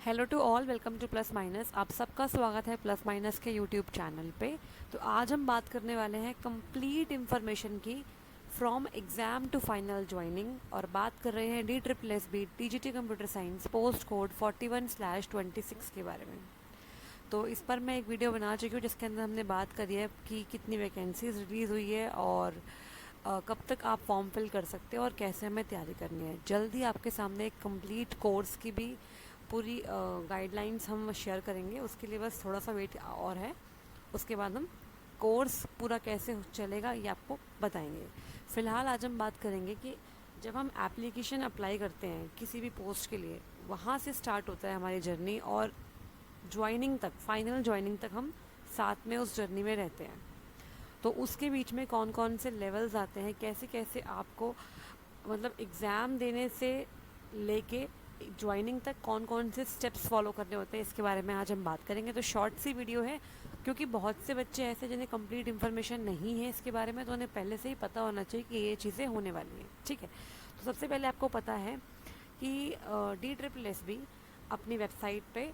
Hello to all, welcome to plus minus. आप सबका स्वागत है प्लस माइनस के यूट्यूब चैनल पे। तो आज हम बात करने वाले हैं कंप्लीट इन्फॉर्मेशन की from exam to final joining, और बात कर रहे हैं DSSB TGT computer science post code 41/26 के बारे में। तो इस पर मैं एक वीडियो बना चुकी हूँ जिसके अंदर हमने बात करी है कि कितनी वैकेंसीज रिलीज़ हुई है और कब तक आप फॉर्म फिल कर सकते हो और कैसे हमें तैयारी करनी है। जल्दी आपके सामने एक कंप्लीट कोर्स की भी पूरी गाइडलाइंस हम शेयर करेंगे। उसके लिए बस थोड़ा सा वेट और है, उसके बाद हम कोर्स पूरा कैसे चलेगा ये आपको बताएंगे। फ़िलहाल आज हम बात करेंगे कि जब हम एप्लीकेशन अप्लाई करते हैं किसी भी पोस्ट के लिए, वहाँ से स्टार्ट होता है हमारी जर्नी, और ज्वाइनिंग तक, फाइनल ज्वाइनिंग तक हम साथ में उस जर्नी में रहते हैं। तो उसके बीच में कौन कौन से लेवल्स आते हैं, कैसे कैसे आपको मतलब एग्ज़ाम देने से लेके ज्वाइनिंग तक कौन कौन से स्टेप्स फॉलो करने होते हैं, इसके बारे में आज हम बात करेंगे। तो शॉर्ट सी वीडियो है क्योंकि बहुत से बच्चे ऐसे जिन्हें कंप्लीट इन्फॉर्मेशन नहीं है इसके बारे में, तो उन्हें पहले से ही पता होना चाहिए कि ये चीज़ें होने वाली हैं। ठीक है, तो सबसे पहले आपको पता है कि DSSB अपनी वेबसाइट पे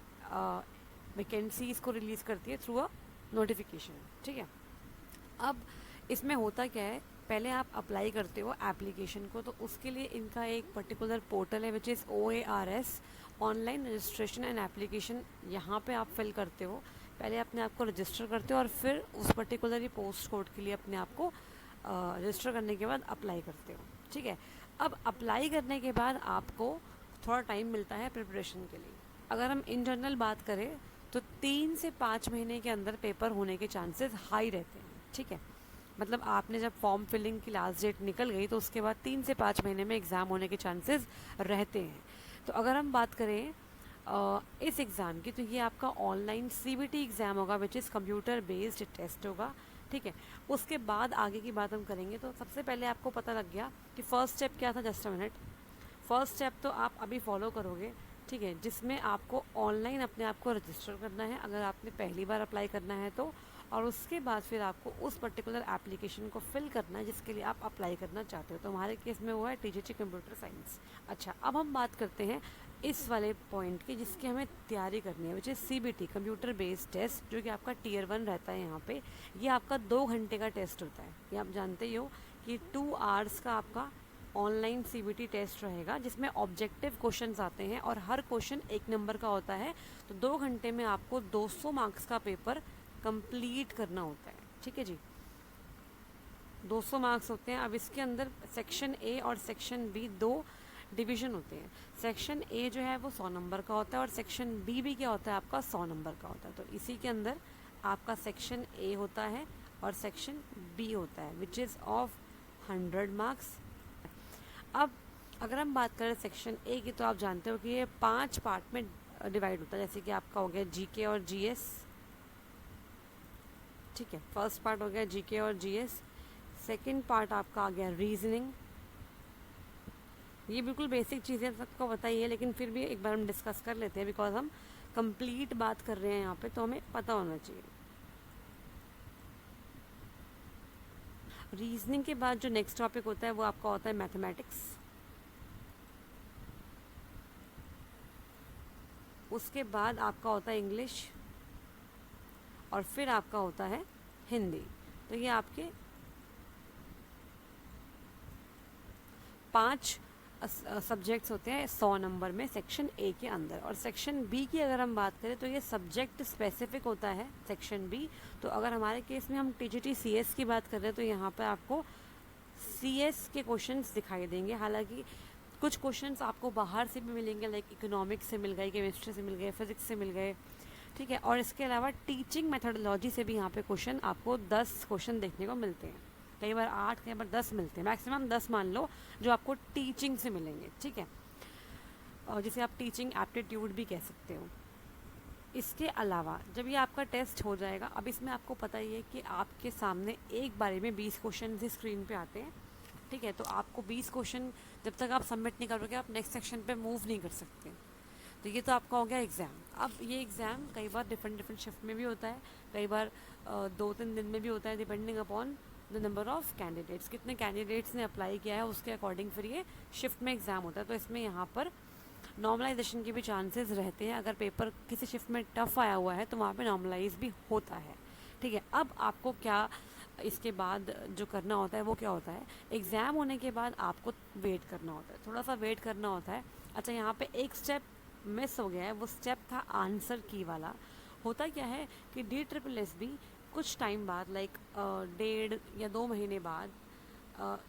वैकेंसीज़ को रिलीज़ करती है थ्रू अ नोटिफिकेशन। ठीक है, अब इसमें होता क्या है, पहले आप अप्लाई करते हो एप्लीकेशन को, तो उसके लिए इनका एक पर्टिकुलर पोर्टल है which is OARS, online registration and application. यहाँ पे आप फिल करते हो, पहले अपने आप को रजिस्टर करते हो और फिर उस पर्टिकुलर पोस्ट कोड के लिए अपने आप को रजिस्टर करने के बाद अप्लाई करते हो। ठीक है, अब अप्लाई करने के बाद आपको थोड़ा टाइम मिलता है प्रिपरेशन के लिए। अगर हम इन जनरल बात करें तो 3 से 5 महीने के अंदर पेपर होने के चांसेस हाई रहते हैं। ठीक है, मतलब आपने जब फॉर्म फिलिंग की लास्ट डेट निकल गई तो उसके बाद 3 से 5 महीने में एग्ज़ाम होने के चांसेस रहते हैं। तो अगर हम बात करें इस एग्ज़ाम की, तो ये आपका ऑनलाइन CBT एग्ज़ाम होगा which is computer based test होगा। ठीक है, उसके बाद आगे की बात हम करेंगे। तो सबसे पहले आपको पता लग गया कि फ़र्स्ट स्टेप क्या था। Just a minute, first step तो आप अभी फॉलो करोगे। ठीक है, जिसमें आपको ऑनलाइन अपने आप को रजिस्टर करना है अगर आपने पहली बार अप्लाई करना है तो, और उसके बाद फिर आपको उस पर्टिकुलर एप्लीकेशन को फिल करना है जिसके लिए आप अप्लाई करना चाहते हो। तो हमारे केस में वो है टीजीटी कंप्यूटर साइंस। अच्छा, अब हम बात करते हैं इस वाले पॉइंट की जिसकी हमें तैयारी करनी है, which is CBT computer based test, जो कि आपका Tier 1 रहता है। यहाँ पे ये आपका 2 घंटे का टेस्ट होता है। ये आप जानते ही हो कि 2 आवर्स का आपका ऑनलाइन CBT टेस्ट रहेगा जिसमें ऑब्जेक्टिव क्वेश्चंस आते हैं और हर क्वेश्चन 1 नंबर का होता है। तो 2 घंटे में आपको 200 मार्क्स का पेपर कंप्लीट करना होता है। ठीक है जी, 200 मार्क्स होते हैं। अब इसके अंदर सेक्शन A और सेक्शन B दो डिवीज़न होते हैं। सेक्शन A जो है वो 100 नंबर का होता है और सेक्शन B भी क्या होता है आपका 100 नंबर का होता है। तो इसी के अंदर आपका सेक्शन A होता है और सेक्शन B होता है विच इज़ ऑफ 100 मार्क्स। अब अगर हम बात करें सेक्शन A की, तो आप जानते हो कि ये 5 पार्ट में डिवाइड होता है। जैसे कि आपका हो गया GK और GS। ठीक है, फर्स्ट पार्ट हो गया GK और GS। सेकंड पार्ट आपका आ गया रीजनिंग। ये बिल्कुल बेसिक चीज़ें सबको पता ही है, लेकिन फिर भी एक बार हम डिस्कस कर लेते हैं बिकॉज हम कंप्लीट बात कर रहे हैं यहाँ पे, तो हमें पता होना चाहिए। रीजनिंग के बाद जो नेक्स्ट टॉपिक होता है वो आपका होता है मैथमेटिक्स। उसके बाद आपका होता है इंग्लिश और फिर आपका होता है हिंदी। तो ये आपके 5 सब्जेक्ट्स होते हैं 100 नंबर में सेक्शन A के अंदर। और सेक्शन B की अगर हम बात करें तो ये सब्जेक्ट स्पेसिफिक होता है सेक्शन B। तो अगर हमारे केस में हम TGT CS की बात कर रहे हैं तो यहाँ पर आपको CS के क्वेश्चंस दिखाई देंगे। हालांकि कुछ क्वेश्चंस आपको बाहर से भी मिलेंगे, लाइक इकोनॉमिक्स से मिल गए, केमिस्ट्री से मिल गए, फिजिक्स से मिल गए। ठीक है, और इसके अलावा टीचिंग मेथोडोलॉजी से भी यहाँ पे क्वेश्चन आपको 10 क्वेश्चन देखने को मिलते हैं। कई बार 8, कई बार 10 मिलते हैं, मैक्सिमम 10 मान लो जो आपको टीचिंग से मिलेंगे। ठीक है, और जिसे आप टीचिंग एप्टीट्यूड भी कह सकते हो। इसके अलावा जब ये आपका टेस्ट हो जाएगा, अब इसमें आपको पता ही है कि आपके सामने एक बारे में 20 क्वेश्चन ही स्क्रीन पे आते हैं। ठीक है, तो आपको 20 क्वेश्चन जब तक आप सबमिट नहीं करोगे आप नेक्स्ट सेक्शन पे मूव नहीं कर सकते। तो ये तो आपका हो गया एग्ज़ाम। अब ये एग्ज़ाम कई बार डिफरेंट शिफ्ट में भी होता है, कई बार 2-3 दिन में भी होता है, depending upon the number of candidates. कितने कैंडिडेट्स ने अप्लाई किया है उसके अकॉर्डिंग फिर ये शिफ्ट में एग्ज़ाम होता है। तो इसमें यहाँ पर नॉर्मलाइजेशन के भी चांसेस रहते हैं। अगर पेपर किसी शिफ्ट में टफ आया हुआ है तो वहाँ पे नॉर्मलाइज भी होता है, ठीक है। अब आपको क्या इसके बाद जो करना होता है वो क्या होता है, एग्ज़ाम होने के बाद आपको वेट करना होता है, थोड़ा सा वेट करना होता है। अच्छा, यहाँ पे एक स्टेप मिस हो गया है, वो स्टेप था आंसर की वाला। होता क्या है कि DSSS कुछ टाइम बाद, लाइक 1.5 या 2 महीने बाद,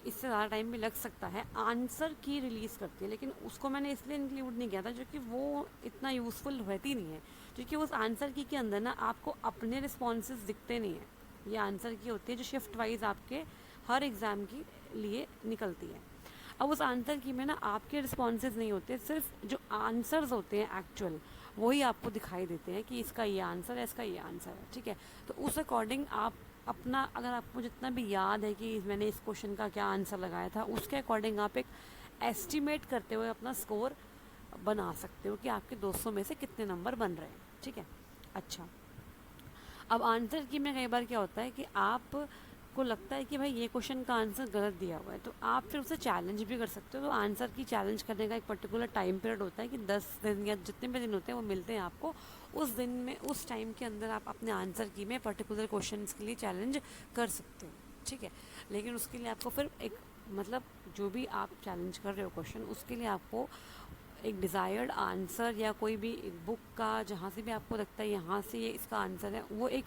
इससे ज़्यादा टाइम भी लग सकता है, आंसर की रिलीज़ करती है। लेकिन उसको मैंने इसलिए इंक्लूड नहीं किया था क्योंकि वो इतना यूज़फुल रहती नहीं है, क्योंकि उस आंसर की के अंदर ना आपको अपने रिस्पॉन्सेज दिखते नहीं हैं। ये आंसर की होती है जो शिफ्ट वाइज आपके हर एग्ज़ाम के लिए निकलती है। अब उस आंसर की में ना आपके रिस्पॉन्सेज नहीं होते, सिर्फ जो आंसर्स होते हैं एक्चुअल वही आपको दिखाई देते हैं कि इसका ये आंसर है, इसका ये आंसर है, ठीक है। तो उस अकॉर्डिंग आप अपना, अगर आपको जितना भी याद है कि मैंने इस क्वेश्चन का क्या आंसर लगाया था, उसके अकॉर्डिंग आप एक एस्टिमेट करते हुए अपना स्कोर बना सकते हो कि आपके 200 में से कितने नंबर बन रहे हैं, ठीक है। अच्छा, अब आंसर की में कई बार क्या होता है कि आप को लगता है कि भाई ये क्वेश्चन का आंसर गलत दिया हुआ है, तो आप फिर उसे चैलेंज भी कर सकते हो। तो आंसर की चैलेंज करने का एक पर्टिकुलर टाइम पीरियड होता है कि 10 दिन या जितने भी दिन होते हैं वो मिलते हैं आपको। उस दिन में, उस टाइम के अंदर आप अपने आंसर की में पर्टिकुलर क्वेश्चन के लिए चैलेंज कर सकते हो, ठीक है। लेकिन उसके लिए आपको फिर एक, मतलब जो भी आप चैलेंज कर रहे हो क्वेश्चन, उसके लिए आपको एक डिज़ायर्ड आंसर या कोई भी बुक का, जहाँ से भी आपको लगता है यहाँ से ये इसका आंसर है, वो एक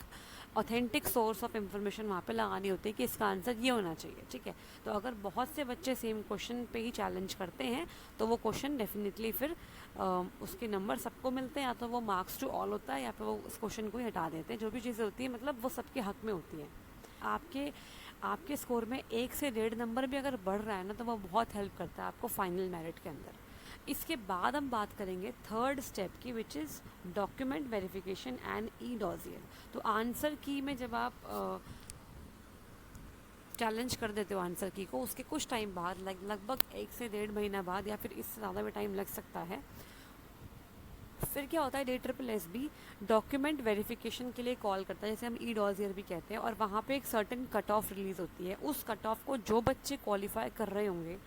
ऑथेंटिक सोर्स ऑफ इंफॉर्मेशन वहाँ पे लगानी होती है कि इसका आंसर ये होना चाहिए, ठीक है। तो अगर बहुत से बच्चे सेम क्वेश्चन पे ही चैलेंज करते हैं तो वो क्वेश्चन डेफिनेटली फिर उसके नंबर सबको मिलते हैं, या तो वो मार्क्स टू ऑल होता है या फिर वो उस क्वेश्चन को ही हटा देते हैं। जो भी चीज़ें होती है मतलब वो सबके हक में होती हैं। आपके आपके स्कोर में 1 से 1.5 नंबर भी अगर बढ़ रहा है ना तो वो बहुत हेल्प करता है आपको फाइनल मेरिट के अंदर। इसके बाद हम बात करेंगे थर्ड स्टेप की, which is document verification and E dossier. तो आंसर की में जब आप चैलेंज कर देते हो आंसर की को, उसके कुछ टाइम बाद, लगभग 1 से 1.5 महीना बाद या फिर इससे ज़्यादा भी टाइम लग सकता है, फिर क्या होता है DSSS डॉक्यूमेंट वेरिफिकेशन के लिए कॉल करता है, जैसे हम ई डॉजियर भी कहते हैं, और वहाँ पे एक सर्टेन कट ऑफ रिलीज़ होती है। उस कट ऑफ को जो बच्चे क्वालिफाई कर रहे होंगे,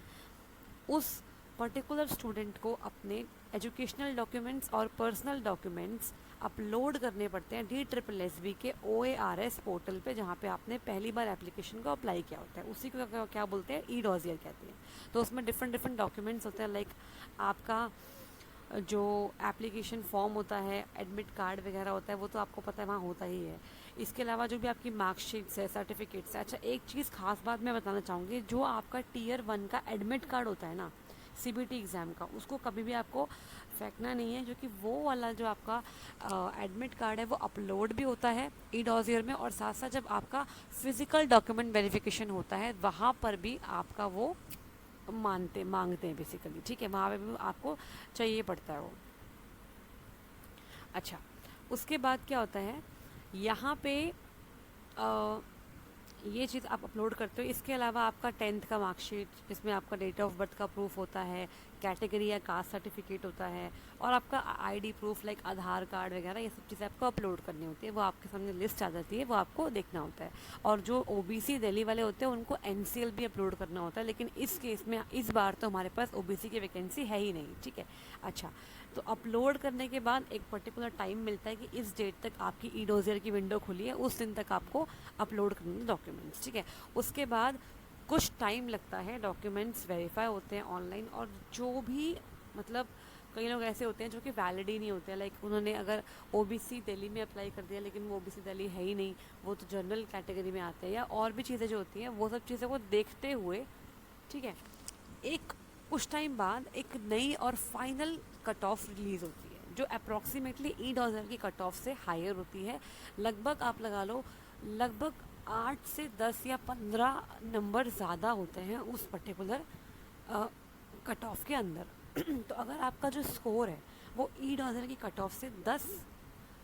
उस पर्टिकुलर स्टूडेंट को अपने एजुकेशनल डॉक्यूमेंट्स और पर्सनल डॉक्यूमेंट्स अपलोड करने पड़ते हैं DSSS के OARS पोर्टल पे, जहाँ पे आपने पहली बार एप्लीकेशन को अप्लाई किया होता है। उसी को क्या बोलते हैं, ई डॉजियर कहते हैं। तो उसमें डिफरेंट डॉक्यूमेंट्स होते हैं, लाइक आपका जो एप्लीकेशन फॉर्म होता है, एडमिट कार्ड वगैरह होता है, वो तो आपको पता है वहाँ होता ही है। इसके अलावा जो भी आपकी मार्कशीट्स है, सर्टिफिकेट्स है। अच्छा, एक चीज़ खास बात मैं बताना चाहूँगी, जो आपका Tier 1 का एडमिट कार्ड होता है ना, CBT एग्ज़ाम का, उसको कभी भी आपको फेंकना नहीं है, क्योंकि वो वाला जो आपका एडमिट कार्ड है वो अपलोड भी होता है ई डॉजियर में, और साथ साथ जब आपका फिज़िकल डॉक्यूमेंट वेरिफिकेशन होता है वहाँ पर भी आपका वो मांगते हैं बेसिकली, ठीक है। वहाँ पे भी आपको चाहिए पड़ता है वो। अच्छा, उसके बाद क्या होता है, यहाँ पे ये चीज़ आप अपलोड करते हो। इसके अलावा आपका 10th का मार्कशीट, जिसमें आपका डेट ऑफ बर्थ का प्रूफ होता है, कैटेगरी या कास्ट सर्टिफिकेट होता है, और आपका आईडी प्रूफ लाइक आधार कार्ड वगैरह, ये सब चीज़ें आपको अपलोड करनी होती है। वो आपके सामने लिस्ट आ जाती है, वो आपको देखना होता है। और जो OBC दिल्ली वाले होते हैं उनको NCL भी अपलोड करना होता है, लेकिन इस केस में इस बार तो हमारे पास OBC की वैकेंसी है ही नहीं, ठीक है। अच्छा, तो अपलोड करने के बाद एक पर्टिकुलर टाइम मिलता है कि इस डेट तक आपकी ई डॉजियर की विंडो खुली है, उस दिन तक आपको अपलोड करने डॉक्यूमेंट्स, ठीक है। उसके बाद कुछ टाइम लगता है, डॉक्यूमेंट्स वेरीफाई होते हैं ऑनलाइन, और जो भी, मतलब कई लोग ऐसे होते हैं जो कि वैलिड ही नहीं होते हैं, लाइक उन्होंने अगर OBC दिल्ली में अप्लाई कर दिया लेकिन वो OBC दिल्ली है ही नहीं, वो तो जनरल कैटेगरी में आते हैं, या और भी चीज़ें जो होती हैं, वो सब चीज़ें को देखते हुए, ठीक है, एक कुछ टाइम बाद एक नई और फाइनल कट ऑफ रिलीज़ होती है, जो अप्रॉक्सीमेटली ई डॉजर की कट ऑफ से हायर होती है। लगभग आप लगा लो, लगभग 8 से 10 या 15 नंबर ज़्यादा होते हैं उस पर्टिकुलर कट ऑफ के अंदर। तो अगर आपका जो स्कोर है वो ई डॉजर की कट ऑफ से 10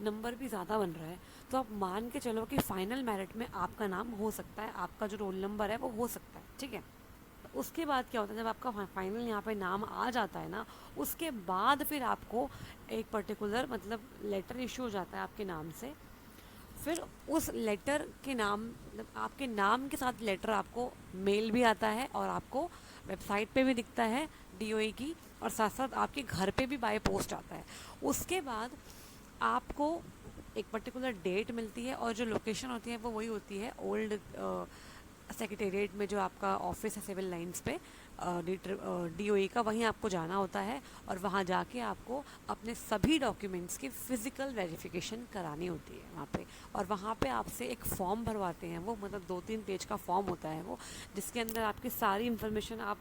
नंबर भी ज़्यादा बन रहा है, तो आप मान के चलो कि फाइनल मेरिट में आपका नाम हो सकता है, आपका जो रोल नंबर है वो हो सकता है, ठीक है। उसके बाद क्या होता है, जब आपका फाइनल यहाँ पे नाम आ जाता है ना, उसके बाद फिर आपको एक पर्टिकुलर, मतलब लेटर इशू हो जाता है आपके नाम से। फिर उस लेटर के नाम, मतलब आपके नाम के साथ लेटर आपको मेल भी आता है, और आपको वेबसाइट पे भी दिखता है डीओई की, और साथ साथ आपके घर पे भी बाय पोस्ट आता है। उसके बाद आपको एक पर्टिकुलर डेट मिलती है और जो लोकेशन होती है वो वही होती है ओल्ड सेक्रेटेरिएट में, जो आपका ऑफिस है सिविल लाइंस पे डीओई का, वहीं आपको जाना होता है और वहाँ जाके आपको अपने सभी डॉक्यूमेंट्स की फ़िज़िकल वेरिफिकेशन करानी होती है वहाँ पे। और वहाँ पे आपसे एक फॉर्म भरवाते हैं वो, मतलब 2-3 पेज का फॉर्म होता है वो, जिसके अंदर आपकी सारी इन्फॉर्मेशन आप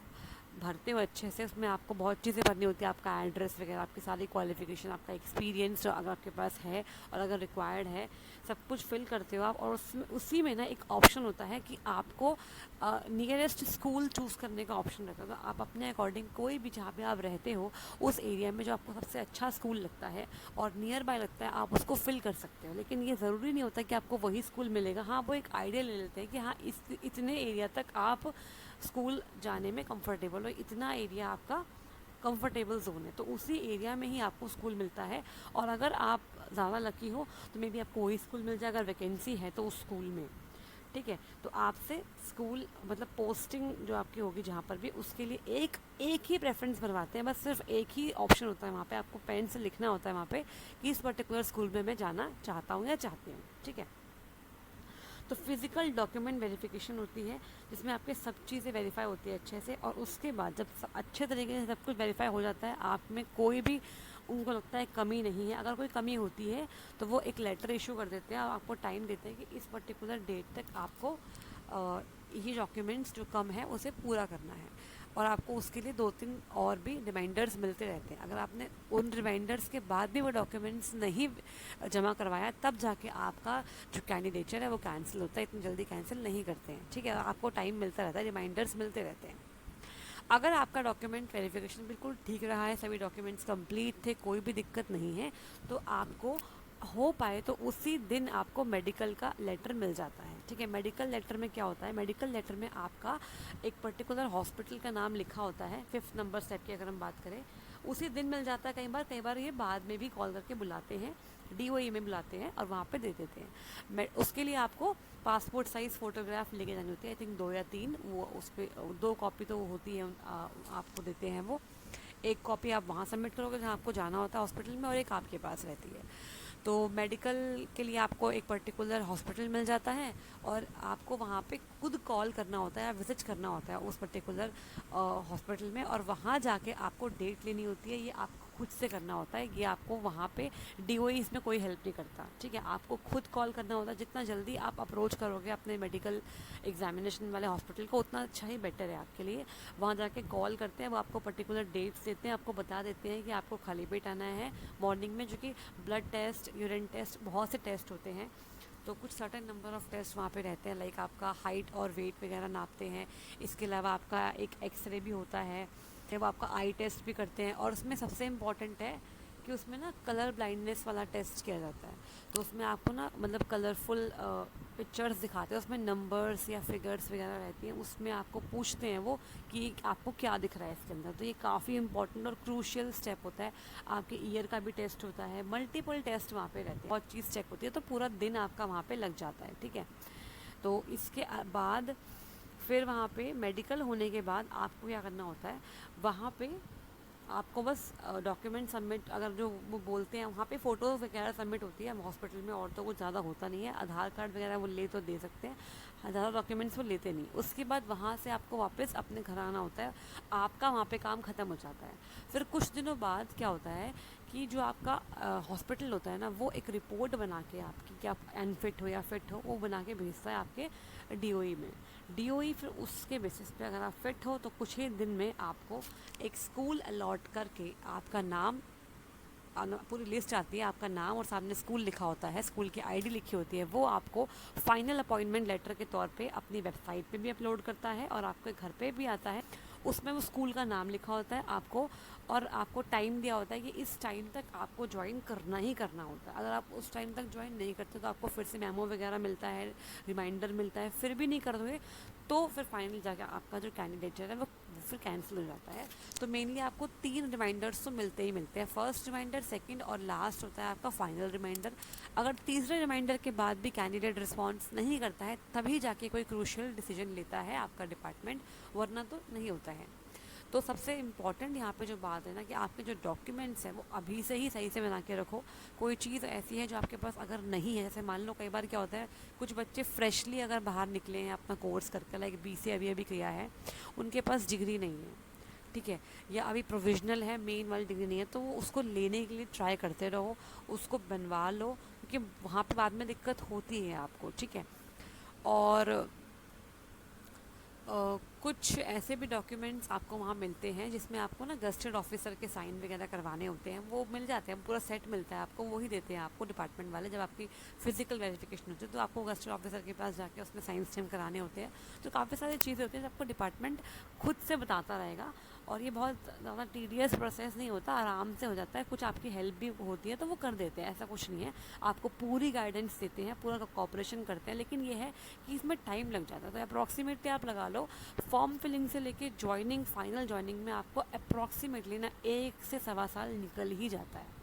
भरते हो अच्छे से। उसमें आपको बहुत चीज़ें भरनी होती है, आपका एड्रेस वगैरह, आपकी सारी क्वालिफिकेशन, आपका एक्सपीरियंस अगर आपके पास है और अगर रिक्वायर्ड है, सब कुछ फिल करते हो आप। और उसमें उसी में ना एक ऑप्शन होता है कि आपको नियरेस्ट स्कूल चूज़ करने का ऑप्शन रहता है। तो आप अपने अकॉर्डिंग कोई भी जहाँ पे आप रहते हो उस एरिया में जो आपको सबसे अच्छा स्कूल लगता है और नियर बाय लगता है, आप उसको फिल कर सकते हो। लेकिन ये ज़रूरी नहीं होता कि आपको वही स्कूल मिलेगा। हाँ, वो एक आइडिया ले लेते हैं कि हाँ इतने एरिया तक आप स्कूल जाने में कंफर्टेबल हो, इतना एरिया आपका कंफर्टेबल जोन है, तो उसी एरिया में ही आपको स्कूल मिलता है। और अगर आप ज़्यादा लकी हो तो मे बी आपको वही स्कूल मिल जाए, अगर वैकेंसी है तो उस स्कूल में। ठीक है, तो आपसे स्कूल मतलब पोस्टिंग जो आपकी होगी जहाँ पर भी, उसके लिए एक ही प्रेफरेंस भरवाते हैं, बस सिर्फ एक ही ऑप्शन होता है वहाँ पे, आपको पेन से लिखना होता है वहाँ पे कि इस पर्टिकुलर स्कूल में मैं जाना चाहता हूँ या चाहती हूँ। ठीक है, तो फिज़िकल डॉक्यूमेंट वेरिफिकेशन होती है जिसमें आपके सब चीज़ें वेरीफाई होती है अच्छे से। और उसके बाद जब अच्छे तरीके से सब कुछ वेरीफाई हो जाता है, आप में कोई भी उनको लगता है कमी नहीं है, अगर कोई कमी होती है तो वो एक लेटर इशू कर देते हैं और आपको टाइम देते हैं कि इस पर्टिकुलर डेट तक आपको ये डॉक्यूमेंट्स जो कम है उसे पूरा करना है। और आपको उसके लिए 2-3 और भी रिमाइंडर्स मिलते रहते हैं। अगर आपने उन रिमाइंडर्स के बाद भी वो डॉक्यूमेंट्स नहीं जमा करवाया, तब जाके आपका जो कैंडिडेचर है वो कैंसिल होता है। इतनी जल्दी कैंसिल नहीं करते हैं। ठीक है, आपको टाइम मिलता रहता है, रिमाइंडर्स मिलते रहते हैं। अगर आपका डॉक्यूमेंट वेरिफिकेशन बिल्कुल ठीक रहा है, सभी डॉक्यूमेंट्स कंप्लीट थे, कोई भी दिक्कत नहीं है, तो आपको हो पाए तो उसी दिन आपको मेडिकल का लेटर मिल जाता है। ठीक है, मेडिकल लेटर में क्या होता है, मेडिकल लेटर में आपका एक पर्टिकुलर हॉस्पिटल का नाम लिखा होता है, 5th नंबर सेट की अगर हम बात करें, उसी दिन मिल जाता है। कई बार ये बाद में भी कॉल करके बुलाते हैं, डीओई में बुलाते हैं और वहाँ पे दे देते हैं। उसके लिए आपको पासपोर्ट साइज़ फ़ोटोग्राफ लेके जानी होती है, आई थिंक 2 या 3, वो उस पर 2 कॉपी तो होती है, आपको देते हैं वो। एक कॉपी आप वहाँ सबमिट करोगे जहाँ आपको जाना होता है हॉस्पिटल में, और एक आपके पास रहती है। तो मेडिकल के लिए आपको एक पर्टिकुलर हॉस्पिटल मिल जाता है और आपको वहाँ पे खुद कॉल करना होता है, विजिट करना होता है उस पर्टिकुलर हॉस्पिटल में, और वहाँ जाके आपको डेट लेनी होती है। ये आपको खुद से करना होता है, ये आपको वहाँ पे डीओई इसमें कोई हेल्प नहीं करता। ठीक है, आपको खुद कॉल करना होता है। जितना जल्दी आप अप्रोच करोगे अपने मेडिकल एग्जामिनेशन वाले हॉस्पिटल को, उतना अच्छा ही बेटर है आपके लिए। वहाँ जाके कॉल करते हैं, वो आपको पर्टिकुलर डेट्स देते हैं, आपको बता देते हैं कि आपको खाली पेट आना है मॉर्निंग में, जो कि ब्लड टेस्ट, यूरिन टेस्ट, बहुत से टेस्ट होते हैं। तो कुछ सर्टेन नंबर ऑफ़ टेस्ट वहाँ पे रहते हैं, लाइक आपका हाइट और वेट वगैरह नापते हैं। इसके अलावा आपका एक एक्सरे भी होता है, वो आपका आई टेस्ट भी करते हैं। और उसमें सबसे इम्पॉर्टेंट है कि उसमें ना कलर ब्लाइंडनेस वाला टेस्ट किया जाता है। तो उसमें आपको ना मतलब कलरफुल पिक्चर्स दिखाते हैं, उसमें नंबर्स या फिगर्स वगैरह रहती हैं, उसमें आपको पूछते हैं वो कि आपको क्या दिख रहा है इसके अंदर। तो ये काफ़ी इंपॉर्टेंट और क्रूशियल स्टेप होता है। आपके ईयर का भी टेस्ट होता है, मल्टीपल टेस्ट वहाँ पे रहते हैं, बहुत चीज़ चेक होती है, तो पूरा दिन आपका वहाँ पे लग जाता है। ठीक है, तो इसके बाद फिर वहाँ पे मेडिकल होने के बाद आपको क्या करना होता है, वहाँ पे आपको बस डॉक्यूमेंट सबमिट, अगर जो वो बोलते हैं वहाँ पे फ़ोटो वगैरह सबमिट होती है हॉस्पिटल में, और तो कुछ ज़्यादा होता नहीं है। आधार कार्ड वगैरह वो ले तो दे सकते हैं, ज़्यादा डॉक्यूमेंट्स वो लेते नहीं। उसके बाद वहाँ से आपको वापस अपने घर आना होता है, आपका वहाँ पे काम ख़त्म हो जाता है। फिर कुछ दिनों बाद क्या होता है कि जो आपका हॉस्पिटल होता है ना, वो एक रिपोर्ट बना के आपकी, कि आप अनफिट हो या फिट हो, वो बना के भेजता है आपके डीओई में। डीओई फिर उसके बेसिस पे अगर आप फिट हो तो कुछ ही दिन में आपको एक स्कूल अलॉट करके आपका नाम, पूरी लिस्ट आती है, आपका नाम और सामने स्कूल लिखा होता है, स्कूल की आईडी लिखी होती है, वो आपको फाइनल अपॉइंटमेंट लेटर के तौर पे अपनी वेबसाइट पे भी अपलोड करता है और आपके घर पे भी आता है। उसमें वो स्कूल का नाम लिखा होता है आपको, और आपको टाइम दिया होता है कि इस टाइम तक आपको ज्वाइन करना ही करना होता है। अगर आप उस टाइम तक ज्वाइन नहीं करते तो आपको फिर से मेमो वगैरह मिलता है, रिमाइंडर मिलता है। फिर भी नहीं करोगे तो फिर फाइनल जाकर आपका जो कैंडिडेचर है वो फिर कैंसिल हो जाता है। तो मेनली आपको 3 रिमाइंडर्स तो मिलते ही मिलते हैं, फर्स्ट रिमाइंडर, सेकंड और लास्ट होता है आपका फाइनल रिमाइंडर। अगर तीसरे रिमाइंडर के बाद भी कैंडिडेट रिस्पॉन्स नहीं करता है, तभी जाके कोई क्रूशियल डिसीजन लेता है आपका डिपार्टमेंट, वरना तो नहीं होता है। तो सबसे इम्पॉर्टेंट यहाँ पे जो बात है ना कि आपके जो डॉक्यूमेंट्स हैं वो अभी से ही सही से बना के रखो। कोई चीज़ ऐसी है जो आपके पास अगर नहीं है, जैसे मान लो कई बार क्या होता है, कुछ बच्चे फ्रेशली अगर बाहर निकले हैं अपना कोर्स करके, लाइक BC अभी अभी किया है, उनके पास डिग्री नहीं है, ठीक है, या अभी प्रोविजनल है, मेन वाली डिग्री नहीं है, तो वो उसको लेने के लिए ट्राई करते रहो, उसको बनवा लो, क्योंकि वहाँ पे बाद में दिक्कत होती है आपको, ठीक है। और कुछ ऐसे भी डॉक्यूमेंट्स आपको वहाँ मिलते हैं जिसमें आपको ना गस्टेड ऑफिसर के साइन वगैरह करवाने होते हैं, वो मिल जाते हैं, पूरा सेट मिलता है आपको, वही देते हैं आपको डिपार्टमेंट वाले। जब आपकी फिजिकल वेरिफिकेशन होती है तो आपको गस्टेड ऑफिसर के पास जाके उसमें साइन स्टैम्प कराने होते हैं। तो काफ़ी सारी चीज़ें होती हैं जो आपको डिपार्टमेंट खुद से बताता रहेगा, और ये बहुत ज़्यादा टीडियस प्रोसेस नहीं होता, आराम से हो जाता है। कुछ आपकी हेल्प भी होती है तो वो कर देते हैं, ऐसा कुछ नहीं है, आपको पूरी गाइडेंस देते हैं, पूरा कोऑपरेशन करते हैं, लेकिन ये है कि इसमें टाइम लग जाता है। तो अप्रॉक्सीमेटली आप लगा लो, फॉर्म फिलिंग से लेके ज्वाइनिंग, फाइनल ज्वाइनिंग में आपको अप्रॉक्सीमेटली ना 1 से 1.25 साल निकल ही जाता है।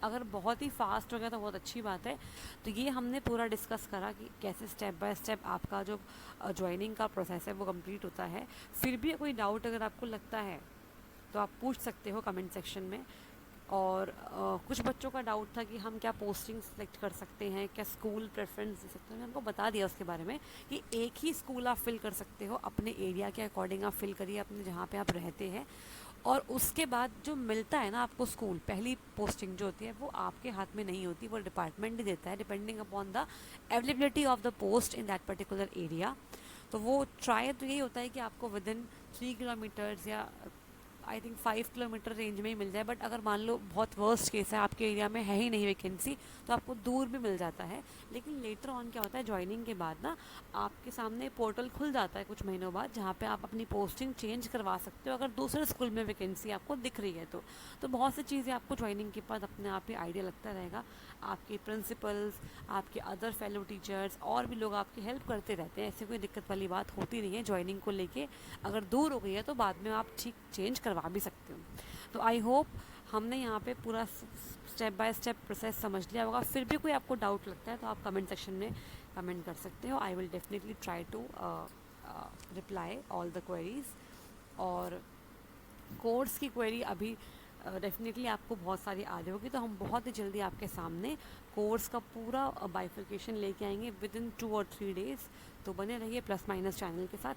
अगर बहुत ही फास्ट हो गया तो बहुत अच्छी बात है। तो ये हमने पूरा डिस्कस करा कि कैसे स्टेप बाय स्टेप आपका जो ज्वाइनिंग का प्रोसेस है वो कंप्लीट होता है। फिर भी कोई डाउट अगर आपको लगता है तो आप पूछ सकते हो कमेंट सेक्शन में। और कुछ बच्चों का डाउट था कि हम क्या पोस्टिंग सेलेक्ट कर सकते हैं, क्या स्कूल प्रेफरेंस दे सकते हैं, मैंने उनको बता दिया उसके बारे में कि एक ही स्कूल आप फिल कर सकते हो, अपने एरिया के अकॉर्डिंग आप फिल करिए, अपने जहाँ पे आप रहते हैं। और उसके बाद जो मिलता है ना आपको स्कूल, पहली पोस्टिंग जो होती है वो आपके हाथ में नहीं होती, वो डिपार्टमेंट ही देता है, depending upon the availability of the post in that particular area. तो वो ट्राई तो यही होता है कि आपको विद इन 3 किलोमीटर्स या आई थिंक 5 किलोमीटर रेंज में ही मिल जाए। बट अगर मान लो बहुत वर्स्ट केस है, आपके एरिया में है ही नहीं वैकेंसी, तो आपको दूर भी मिल जाता है। लेकिन लेटर ऑन क्या होता है, ज्वाइनिंग के बाद ना आपके सामने पोर्टल खुल जाता है कुछ महीनों बाद, जहाँ पे आप अपनी पोस्टिंग चेंज करवा सकते हो अगर दूसरे स्कूल में वैकेंसी आपको दिख रही है तो बहुत सी चीज़ें आपको ज्वाइनिंग के बाद अपने आप ही आइडिया लगता रहेगा। आपके प्रिंसिपल्स, आपके अदर फेलो टीचर्स और भी लोग आपकी हेल्प करते रहते हैं, ऐसी कोई दिक्कत वाली बात होती नहीं है ज्वाइनिंग को लेके। अगर दूर हो गई है तो बाद में आप ठीक चेंज करवा भी सकते हो। तो आई होप हमने यहाँ पे पूरा स्टेप बाय स्टेप प्रोसेस समझ लिया होगा। फिर भी कोई आपको डाउट लगता है तो आप कमेंट सेक्शन में कमेंट कर सकते हो। I will definitely try to reply all the queries. और कोर्स की क्वेरी अभी डेफिनेटली आपको बहुत सारी आ रही होगी, तो हम बहुत ही जल्दी आपके सामने कोर्स का पूरा बाइफिकेशन लेके आएंगे विद इन 2 और 3 डेज़। तो बने रहिए प्लस माइनस चैनल के साथ।